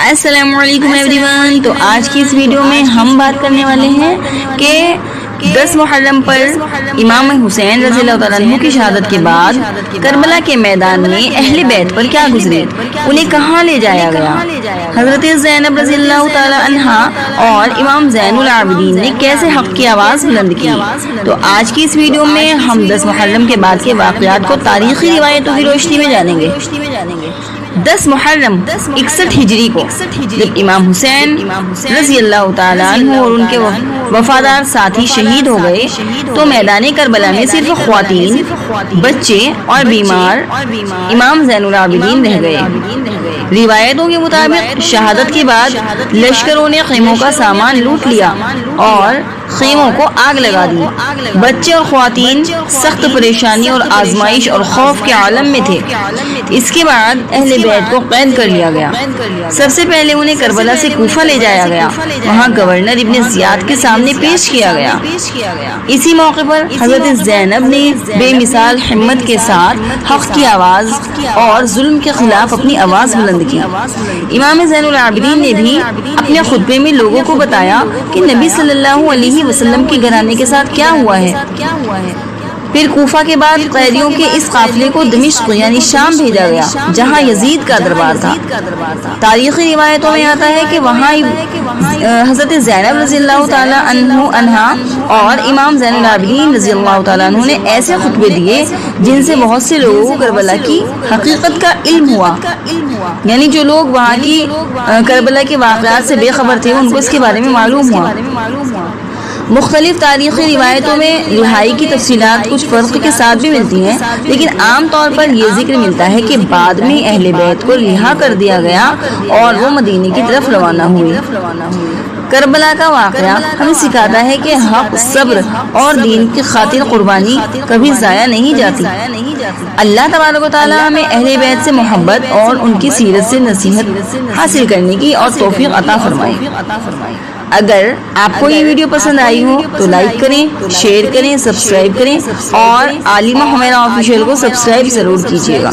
السلام علیکم every one. تو آج کی اس ویڈیو میں ہم بات کرنے والے ہیں کہ 10 محرم پر امام حسین رضی اللہ تعالیٰ عنہ کی شہادت کے بعد کربلا کے میدان میں اہل بیت پر کیا گزرے، انہیں کہاں لے جایا گیا، حضرت زینب رضی اللہ تعالیٰ عنہا اور امام زین العابدین نے کیسے حق کی آواز بلند کی۔ تو آج کی اس ویڈیو میں ہم 10 محرم کے بعد کے واقعات کو تاریخی روایتوں کی روشنی میں جانیں گے۔ 10 محرم 61 ہجری کو جب امام حسین رضی اللہ تعالیٰ عنہ اور ان کے وفادار ساتھی شہید ہو گئے تو میدان کربلا میں صرف خواتین، بچے اور بیمار امام زین العابدین رہ گئے۔ روایتوں کے مطابق شہادت کے بعد لشکروں نے خیموں کا سامان لوٹ لیا اور خیموں کو آگ لگا دی۔ بچے اور خواتین سخت پریشانی اور آزمائش اور خوف کے عالم میں تھے۔ اس کے بعد اہل بیت کو قید کر لیا گیا۔ سب سے پہلے انہیں کربلا سے کوفہ لے جایا گیا، وہاں گورنر ابن زیاد کے سامنے پیش کیا گیا۔ اسی موقع پر حضرت زینب نے بے مثال ہمت کے ساتھ حق کی آواز اور ظلم کے خلاف اپنی آواز بلند کی۔ امام زین العابدین نے بھی اپنے خطبے میں لوگوں کو بتایا کہ نبی صلی اللہ علیہ وسلم کے گھرانے کے ساتھ کیا ہوا ہے۔ پھر کوفہ کے بعد قیدیوں کے اس قافلے کو دمشق یعنی شام بھیجا گیا، جہاں یزید کا دربار تھا۔ تاریخی روایتوں میں آتا ہے کہ وہاں حضرت زینب رضی اللہ تعالیٰ عنہا اور امام زین العابدین رضی اللہ تعالیٰ عنہ نے ایسے خطبے دیے جن سے بہت سے لوگوں کو کربلا کی حقیقت کا علم ہوا، یعنی جو لوگ وہاں کی کربلا کے واقعات سے بے خبر تھے ان کو اس کے بارے میں معلوم ہوا۔ مختلف تاریخی روایتوں میں رہائی کی تفصیلات کچھ فرق کے ساتھ بھی ملتی ہیں، لیکن عام طور پر یہ ذکر ملتا ہے کہ بعد میں اہل بیت کو رہا کر دیا گیا اور وہ مدینے کی طرف روانہ ہوئے۔ کربلا کا واقعہ ہمیں سکھاتا ہے کہ حق، صبر اور دین کی خاطر قربانی کبھی ضائع نہیں جاتی۔ اللہ تبارک و تعالیٰ ہمیں اہل بیت سے محبت اور ان کی سیرت سے نصیحت حاصل کرنے کی اور توفیق عطا فرمائے۔ اگر آپ کو یہ ویڈیو پسند آئی ہو تو لائک کریں، شیئر کریں، سبسکرائب کریں اور عالمہ حمیرہ آفیشیل کو سبسکرائب ضرور کیجیے گا۔